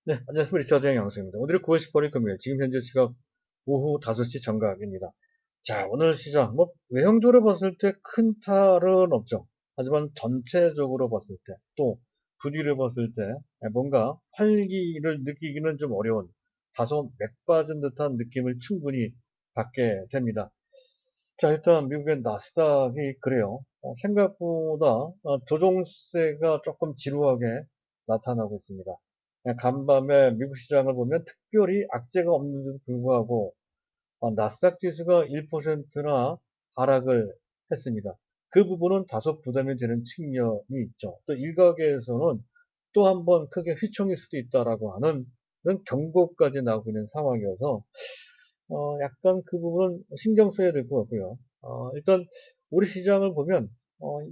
네, 안녕하십니까. 리차드 양양수입니다. 오늘은 9월 18일 금요일, 지금 현재 시각 오후 5시 정각입니다. 자, 오늘 시장, 외형적으로 봤을 때 큰 탈은 없죠. 하지만 전체적으로 봤을 때, 또 분위기를 봤을 때, 뭔가 활기를 느끼기는 좀 어려운, 다소 맥빠진 듯한 느낌을 충분히 받게 됩니다. 자, 일단 미국의 나스닥이 그래요. 생각보다 조종세가 조금 지루하게 나타나고 있습니다. 간밤에 미국 시장을 보면 특별히 악재가 없는데도 불구하고 나스닥 지수가 1%나 하락을 했습니다. 그 부분은 다소 부담이 되는 측면이 있죠. 또 일각에서는 또 한 번 크게 휘청일 수도 있다라고 하는 그런 경고까지 나오고 있는 상황이어서 약간 그 부분은 신경 써야 될 것 같고요. 일단 우리 시장을 보면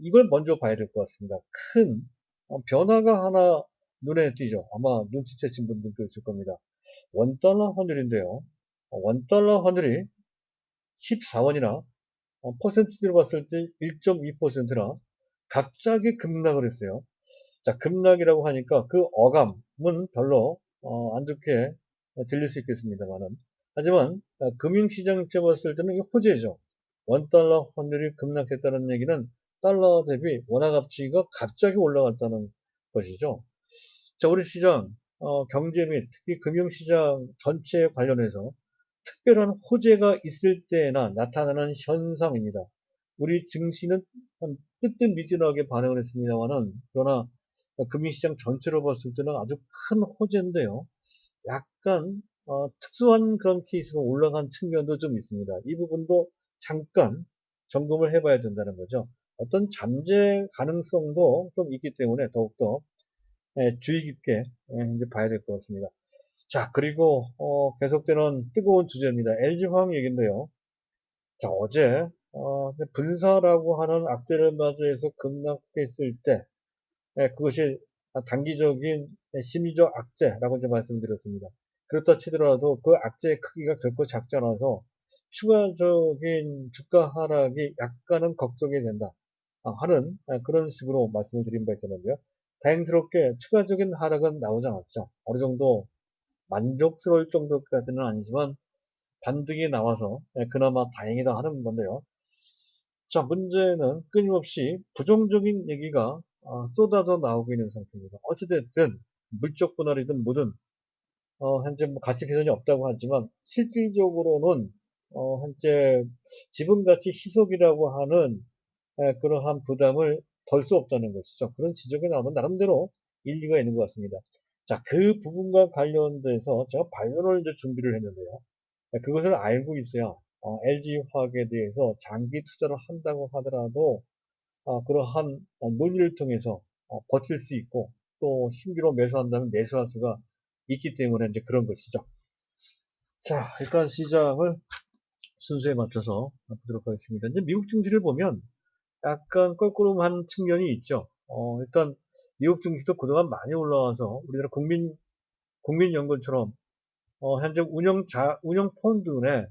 이걸 먼저 봐야 될 것 같습니다. 큰 변화가 하나 눈에 띄죠. 아마 눈치채신 분들도 있을 겁니다. 원달러 환율인데요. 원달러 환율이 14원이나 퍼센티지로 봤을 때 1.2%나 갑자기 급락을 했어요. 자, 급락이라고 하니까 그 어감은 별로 안 좋게 들릴 수 있겠습니다만은 하지만 금융시장 입장에 봤을 때는 이게 호재죠. 원달러 환율이 급락했다는 얘기는 달러 대비 원화 가치가 갑자기 올라갔다는 것이죠. 자, 우리 시장 경제 및 특히 금융시장 전체에 관련해서 특별한 호재가 있을 때나 나타나는 현상입니다. 우리 증시는 뜨뜻미진하게 반응을 했습니다만은 그러나 금융시장 전체로 봤을 때는 아주 큰 호재인데요. 약간 특수한 그런 케이스로 올라간 측면도 좀 있습니다. 이 부분도 잠깐 점검을 해봐야 된다는 거죠. 어떤 잠재 가능성도 좀 있기 때문에 더욱더 주의 깊게 이제 봐야 될 것 같습니다. 자, 그리고 계속되는 뜨거운 주제입니다. LG화학 얘기인데요. 자, 어제 분사라고 하는 악재를 맞이해서 급락했을 때 그것이 단기적인 심리적 악재라고 이제 말씀드렸습니다. 그렇다 치더라도 그 악재의 크기가 결코 작지 않아서 추가적인 주가 하락이 약간은 걱정이 된다 하는 그런 식으로 말씀을 드린 바 있었는데요. 다행스럽게 추가적인 하락은 나오지 않았죠. 어느 정도 만족스러울 정도까지는 아니지만 반등이 나와서 그나마 다행이다 하는 건데요. 자, 문제는 끊임없이 부정적인 얘기가 쏟아져 나오고 있는 상태입니다. 어찌됐든 물적 분할이든 뭐든 현재 뭐 가치 개선이 없다고 하지만 실질적으로는 현재 지분 가치 희석이라고 하는 그러한 부담을 덜 수 없다는 것이죠. 그런 지적이 나오면 나름대로 일리가 있는 것 같습니다. 자, 그 부분과 관련돼서 제가 반론을 이제 준비를 했는데요. 그것을 알고 있어야 LG화학에 대해서 장기 투자를 한다고 하더라도 그러한 논의를 통해서 버틸 수 있고 또 신규로 매수한다면 매수할 수가 있기 때문에 이제 그런 것이죠. 자, 일단 시장을 순서에 맞춰서 보도록 하겠습니다. 이제 미국 증시를 보면 약간 껄끄름한 측면이 있죠. 일단 미국 증시도 그동안 많이 올라와서 우리나라 국민연금처럼 현재 운영 펀드 내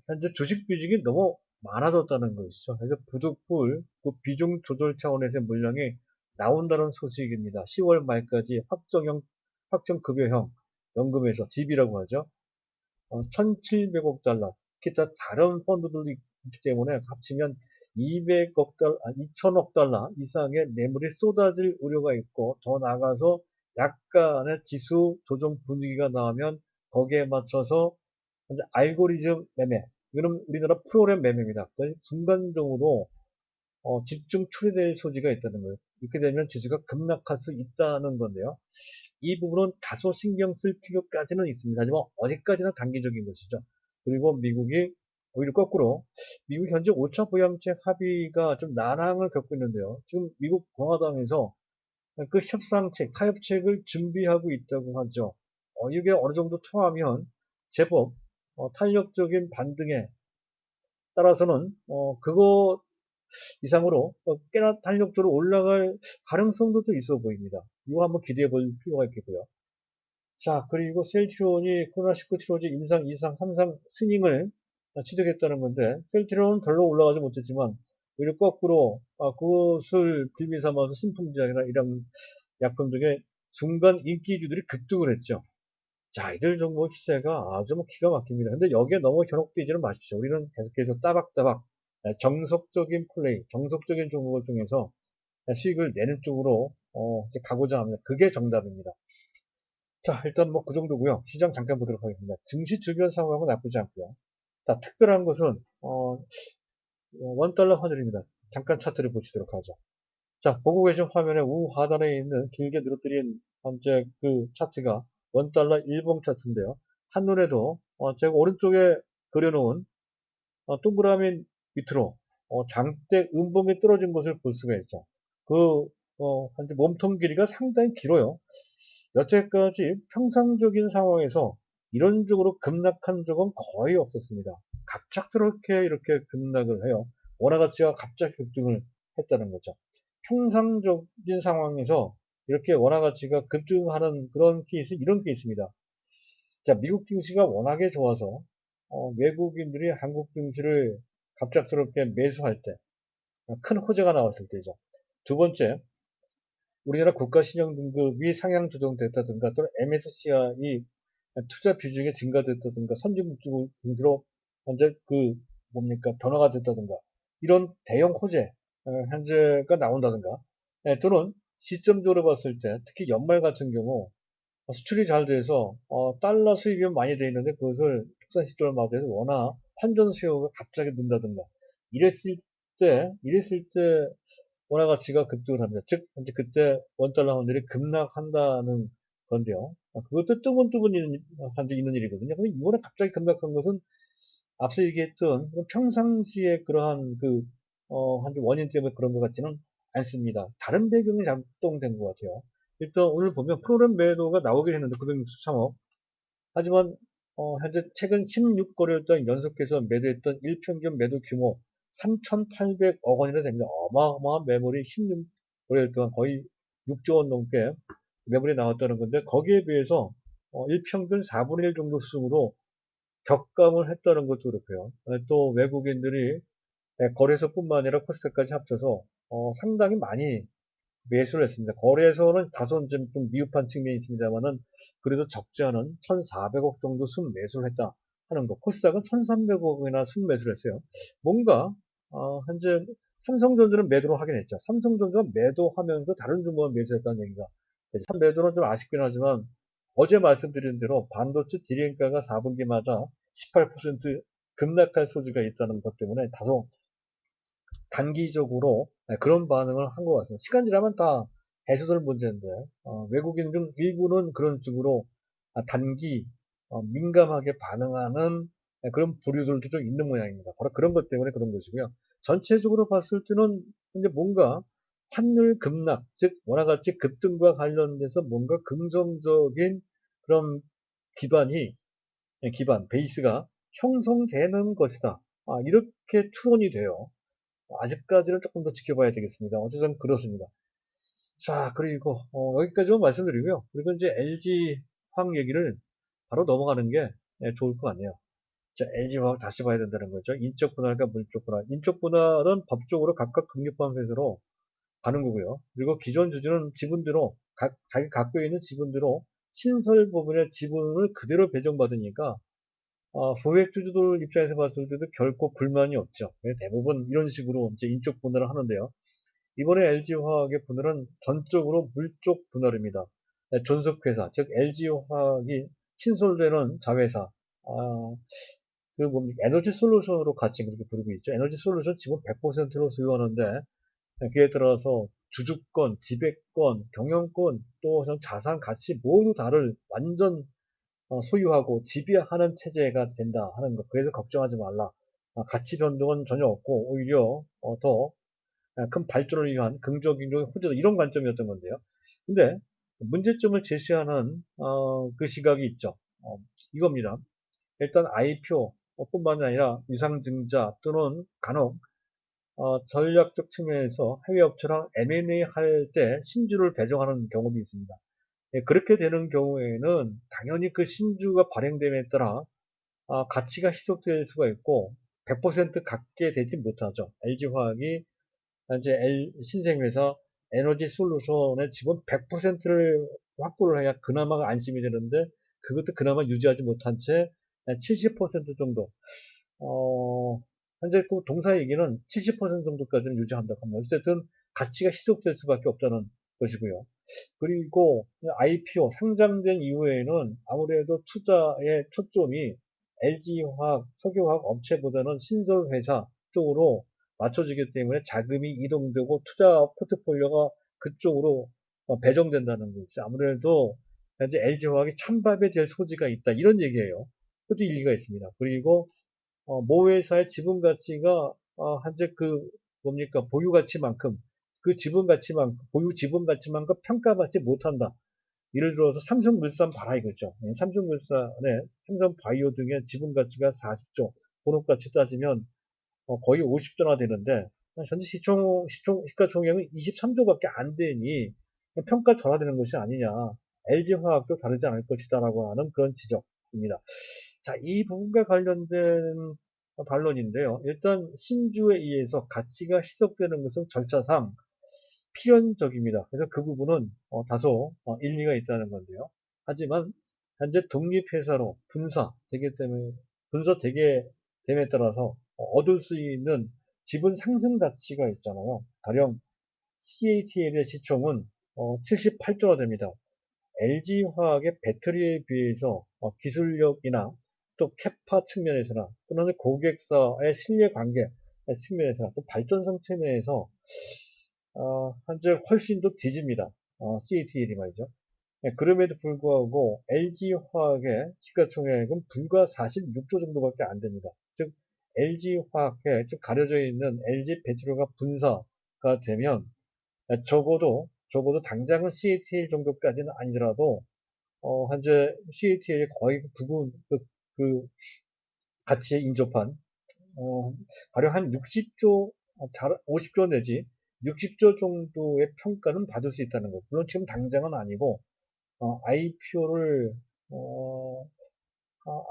현재 주식 비중이 너무 많아졌다는 것이죠. 그래서 부득불 그 비중 조절 차원에서의 물량이 나온다는 소식입니다. 10월 말까지 확정급여형 연금에서 DB라고 하죠. 1,700억 달러. 기타 다른 펀드들도 있기 때문에 합치면 200억 달러, 2천억 달러 이상의 매물이 쏟아질 우려가 있고 더 나아가서 약간의 지수 조정 분위기가 나오면 거기에 맞춰서 이제 알고리즘 매매. 이거는 우리나라 프로그램 매매입니다. 순간적으로 집중 처리될 소지가 있다는 거예요. 이렇게 되면 지수가 급락할 수 있다는 건데요. 이 부분은 다소 신경 쓸 필요까지는 있습니다. 하지만 어디까지나 단기적인 것이죠. 그리고 미국이 오히려 거꾸로 미국 현재 5차 부양책 합의가 좀 난항을 겪고 있는데요. 지금 미국 공화당에서 그 협상책, 타협책을 준비하고 있다고 하죠. 이게 어느 정도 통하면 제법 탄력적인 반등에 따라서는 그거 이상으로 꽤나 탄력적으로 올라갈 가능성도 좀 있어 보입니다. 이거 한번 기대해 볼 필요가 있겠고요. 자, 그리고 셀트리온이 코로나19 치료제 임상, 2상, 3상 스닝을 취득했다는 건데 셀트리온은 별로 올라가지 못했지만 오히려 거꾸로 그것을 빌미 삼아서 신풍제약이나 이런 약품 등의 순간 인기주들이 급등을 했죠. 자, 이들 종목 시세가 아주 기가 막힙니다. 근데 여기에 너무 현혹되지는 마십시오. 우리는 계속해서 따박따박 정석적인 플레이, 정석적인 종목을 통해서 수익을 내는 쪽으로 이제 가고자 합니다. 그게 정답입니다. 자, 일단 그 정도고요. 시장 잠깐 보도록 하겠습니다. 증시 주변 상황은 나쁘지 않고요. 자, 특별한 것은 원달러 환율입니다. 잠깐 차트를 보시도록 하죠. 자, 보고 계신 화면에 우하단에 있는 길게 늘어뜨린 현재 그 차트가 원달러 일봉 차트인데요. 한눈에도 제가 오른쪽에 그려놓은 동그라미 밑으로 장대 음봉이 떨어진 것을 볼 수가 있죠. 그 현재 몸통 길이가 상당히 길어요. 여태까지 평상적인 상황에서 이런 쪽으로 급락한 적은 거의 없었습니다. 갑작스럽게 이렇게 급락을 해요. 원화 가치가 갑자기 급등을 했다는 거죠. 평상적인 상황에서 이렇게 원화 가치가 급등하는 그런 케이스, 이런 케이스입니다. 자, 미국 증시가 워낙에 좋아서 외국인들이 한국 증시를 갑작스럽게 매수할 때, 큰 호재가 나왔을 때죠. 두 번째, 우리나라 국가신용등급이 상향 조정됐다든가 또는 MSCI 투자 비중이 증가됐다든가 선진국 등으로 현재 변화가 됐다든가 이런 대형 호재 현재가 나온다든가 또는 시점적으로 봤을 때 특히 연말 같은 경우 수출이 잘 돼서 달러 수입이 많이 돼 있는데 그것을 축산 시점을 맞이해서 원화 환전 수요가 갑자기 는다든가 이랬을 때 원화 가치가 급등을 합니다. 즉 현재 그때 원달러 환율이 급락한다는 건데요. 그것도 뜨문뜨문 현재 있는 일이거든요. 근데 이번에 갑자기 급락한 것은 앞서 얘기했던 평상시에 그러한 현재 원인 때문에 그런 것 같지는 않습니다. 다른 배경이 작동된 것 같아요. 일단 오늘 보면 프로그램 매도가 나오긴 했는데 963억. 하지만 현재 최근 16거래일 동안 연속해서 매도했던 일평균 매도 규모 3,800억 원이나 됩니다. 어마어마한 매물이 16거래일 동안 거의 6조 원 넘게 매물이 나왔다는 건데 거기에 비해서 일평균 4분의 1 정도 수준으로 격감을 했다는 것도 그렇고요. 또 외국인들이 거래소뿐만 아니라 코스닥까지 합쳐서 상당히 많이 매수를 했습니다. 거래소는 다소 좀 미흡한 측면이 있습니다만은 그래도 적지 않은 1,400억 정도 순매수를 했다 하는 거. 코스닥은 1,300억이나 순매수를 했어요. 뭔가 현재 삼성전자는 매도를 하긴 했죠. 삼성전자는 매도하면서 다른 종목은 매수했다는 얘기가. 참 매도는 좀 아쉽긴 하지만 어제 말씀드린 대로 반도체 디램가가 4분기마다 18% 급락할 소지가 있다는 것 때문에 다소 단기적으로 그런 반응을 한 것 같습니다. 시간 지나면 다 해소될 문제인데 외국인 중 일부는 그런 식으로 단기 민감하게 반응하는 그런 부류들도 좀 있는 모양입니다. 바로 그런 것 때문에 그런 것이고요. 전체적으로 봤을 때는 이제 뭔가 환율 급락, 즉 원화가치 급등과 관련돼서 뭔가 긍정적인 그런 베이스가 형성되는 것이다. 이렇게 추론이 돼요. 아직까지는 조금 더 지켜봐야 되겠습니다. 어쨌든 그렇습니다. 자, 그리고 여기까지만 말씀드리고요. 그리고 이제 LG 화학 얘기를 바로 넘어가는 게 좋을 것 같네요. 자, LG 화학 다시 봐야 된다는 거죠. 인적 분할과 물적 분할. 인적 분할은 법적으로 각각 금융포함 회사로 가는 거고요. 그리고 기존 주주는 지분대로 자기 갖고 있는 지분대로 신설 부분의 지분을 그대로 배정받으니까 소액 주주들 입장에서 봤을 때도 결코 불만이 없죠. 대부분 이런 식으로 이제 인적 분할을 하는데요. 이번에 LG화학의 분할은 전적으로 물적 분할입니다. 존속회사, 즉 LG화학이 신설되는 자회사, 에너지 솔루션으로 같이 그렇게 부르고 있죠. 에너지 솔루션 지분 100%로 소유하는데 그에 따라서 주주권, 지배권, 경영권, 또 자산 가치 모두 다를 완전 소유하고 지배하는 체제가 된다 하는 것. 그래서 걱정하지 말라. 가치 변동은 전혀 없고 오히려 더 큰 발전을 위한 긍정적인 호재 이런 관점이었던 건데요. 근데 문제점을 제시하는 그 시각이 있죠. 이겁니다. 일단 IPO 뿐만 아니라 유상증자 또는 간혹 전략적 측면에서 해외 업체랑 M&A 할 때 신주를 배정하는 경우도 있습니다. 그렇게 되는 경우에는 당연히 그 신주가 발행됨에 따라 가치가 희석될 수가 있고 100% 갖게 되지 못하죠. LG화학이 현재 신생회사 에너지 솔루션의 지분 100%를 확보를 해야 그나마 안심이 되는데 그것도 그나마 유지하지 못한 채 70% 정도 현재 그 동사 얘기는 70% 정도까지는 유지한다고 합니다. 어쨌든 가치가 희석될 수밖에 없다는 것이고요. 그리고 IPO 상장된 이후에는 아무래도 투자의 초점이 LG화학, 석유화학 업체보다는 신설회사 쪽으로 맞춰지기 때문에 자금이 이동되고 투자 포트폴리오가 그쪽으로 배정된다는 거죠. 아무래도 현재 LG화학이 찬밥이 될 소지가 있다. 이런 얘기예요. 그것도 일리가 있습니다. 그리고 모 회사의 지분 가치가 현재 그 뭡니까 보유 가치만큼 그 지분 가치만큼 보유 지분 가치만큼 평가받지 못한다. 예를 들어서 삼성물산 봐라 이거죠. 삼성물산의 삼성바이오 등의 지분 가치가 40조, 본업 가치 따지면 거의 50조나 되는데 현재 시가총액은 23조밖에 안 되니 평가 절하되는 것이 아니냐. LG화학도 다르지 않을 것이다라고 하는 그런 지적입니다. 자, 이 부분과 관련된 반론인데요. 일단 신주에 의해서 가치가 희석되는 것은 절차상 필연적입니다. 그래서 그 부분은 다소 일리가 있다는 건데요. 하지만 현재 독립회사로 분사되기 때문에 분사되게 됨에 따라서 얻을 수 있는 지분 상승 가치가 있잖아요. 가령 CATL의 시총은 78조가 됩니다. LG화학의 배터리에 비해서 기술력이나 또 캐파 측면에서나 또는 고객사의 신뢰관계 측면에서나 또 발전성 측면에서 현재 훨씬 더 뒤집니다. CATL이 말이죠. 네, 그럼에도 불구하고 LG화학의 시가총액은 불과 46조 정도밖에 안 됩니다. 즉 LG화학에 좀 가려져 있는 LG 배터리가 분사가 되면 적어도 당장은 CATL 정도까지는 아니더라도 현재 CATL의 거의 부분 그 가치에 인접한 가령 한 60조 50조 내지 60조 정도의 평가는 받을 수 있다는 것. 물론 지금 당장은 아니고 IPO를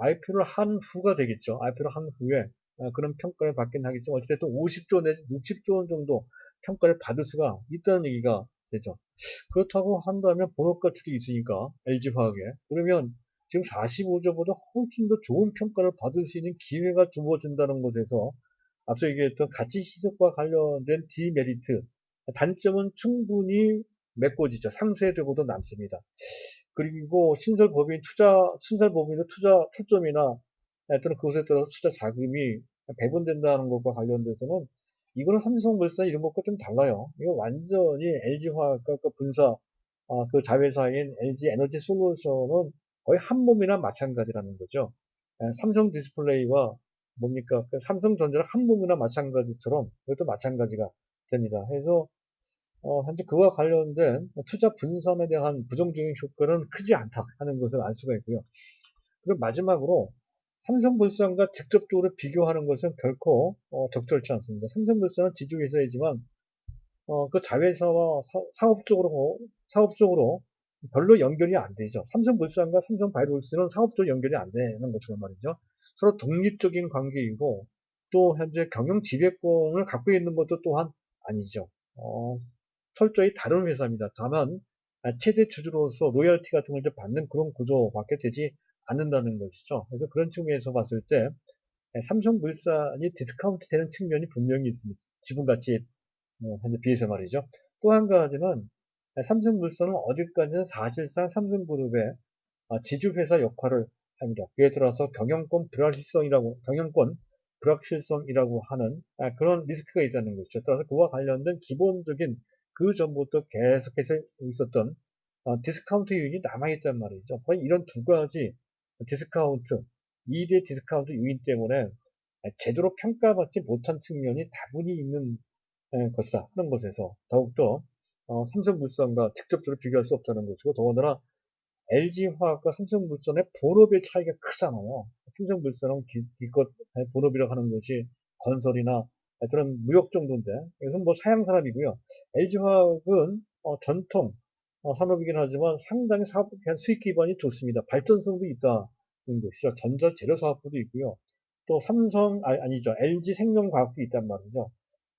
IPO를 한 후가 되겠죠. IPO를 한 후에 그런 평가를 받긴 하겠지만 어쨌든 50조 내지 60조 원 정도 평가를 받을 수가 있다는 얘기가 되죠. 그렇다고 한다면 본업 가출이 있으니까 LG화학에 그러면 지금 45조보다 훨씬 더 좋은 평가를 받을 수 있는 기회가 주어진다는 것에서 앞서 얘기했던 가치 희석과 관련된 디메리트 단점은 충분히 메꿔지죠. 상쇄되고도 남습니다. 그리고 신설법인의 투자 초점이나 또는 그것에 따라서 투자 자금이 배분된다는 것과 관련돼서는 이거는 삼성물산 이런 것과 좀 달라요. 이거 완전히 LG화학과 그 분사, 그 자회사인 LG 에너지 솔루션은 거의 한 몸이나 마찬가지라는 거죠. 삼성 디스플레이와 뭡니까? 그 삼성전자랑 한 몸이나 마찬가지처럼 이것도 마찬가지가 됩니다. 그래서 현재 그와 관련된 투자 분산에 대한 부정적인 효과는 크지 않다 하는 것을 알 수가 있고요. 그리고 마지막으로 삼성물산과 직접적으로 비교하는 것은 결코 적절치 않습니다. 삼성물산은 지주회사이지만 그 자회사와 사업적으로 별로 연결이 안 되죠. 삼성물산과 삼성바이오로스는 사업적으로 연결이 안 되는 것처럼 말이죠. 서로 독립적인 관계이고 또 현재 경영 지배권을 갖고 있는 것도 또한 아니죠. 철저히 다른 회사입니다. 다만 최대 주주로서 로열티 같은 걸 이제 받는 그런 구조밖에 되지 않는다는 것이죠. 그래서 그런 측면에서 봤을 때 삼성물산이 디스카운트 되는 측면이 분명히 있습니다. 지분가치에 현재 비해서 말이죠. 또 한 가지는 삼성물산은 어디까지는 사실상 삼성그룹의 지주회사 역할을 합니다. 그에 따라서 경영권 불확실성이라고 하는 그런 리스크가 있다는 것이죠. 따라서 그와 관련된 기본적인 그 전부터 계속해서 있었던 디스카운트 요인이 남아있단 말이죠. 거의 이런 두 가지 디스카운트, 2대 디스카운트 요인 때문에 제대로 평가받지 못한 측면이 다분히 있는 것이다 하는 것에서 더욱더 삼성물산과 직접적으로 비교할 수 없다는 것이고 더군다나 LG화학과 삼성물산의 본업의 차이가 크잖아요. 삼성물산은 기껏 본업이라고 하는 것이 건설이나 그런 무역 정도인데 이것은 뭐 사양 산업이고요. LG화학은 전통 산업이긴 하지만 상당히 수익 기반이 좋습니다. 발전성도 있다는 것이죠. 전자재료 사업부도 있고요. 또 아니죠. LG생명과학도 있단 말이죠.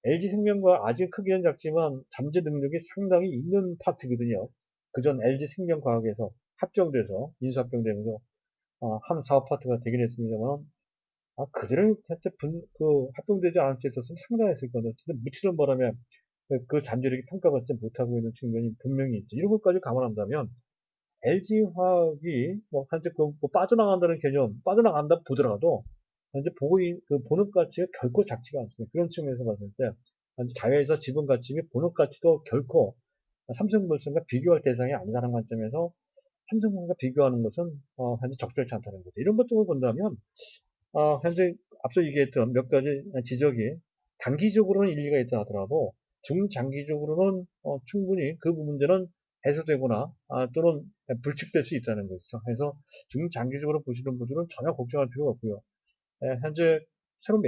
LG생명과학 아직 크기는 작지만 잠재 능력이 상당히 있는 파트거든요. 그전 LG생명과학에서 합병돼서 인수합병되면서 한 사업 파트가 되긴 했습니다만 그대로 합병되지 않은 채 있었으면 상당했을 건데 근데 묻히는 바람에 그 잠재력이 평가받지 못하고 있는 측면이 분명히 있죠. 이런 것까지 감안한다면 LG화학이 뭐 현재 뭐 빠져나간다는 개념, 빠져나간다 보더라도 현재 보는 가치가 결코 작지가 않습니다. 그런 측면에서 봤을 때 현재 자회사 지분 가치 및 보는 가치도 결코 삼성물산과 비교할 대상이 아니다라는 관점에서 삼성물산과 비교하는 것은 현재 적절치 않다는 거죠. 이런 것 등을 본다면 현재 앞서 얘기했던 몇 가지 지적이 단기적으로는 일리가 있다 하더라도 중장기적으로는 충분히 그 문제는 해소되거나 또는 불식될 수 있다는 것이죠. 그래서 중장기적으로 보시는 분들은 전혀 걱정할 필요가 없고요. 현재 새로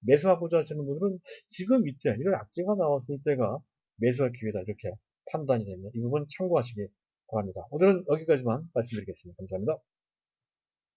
매수하고자 하시는 분들은 지금 이때 이런 악재가 나왔을 때가 매수할 기회다 이렇게 판단이 됩니다. 이 부분 참고하시기 바랍니다. 오늘은 여기까지만 말씀드리겠습니다. 감사합니다.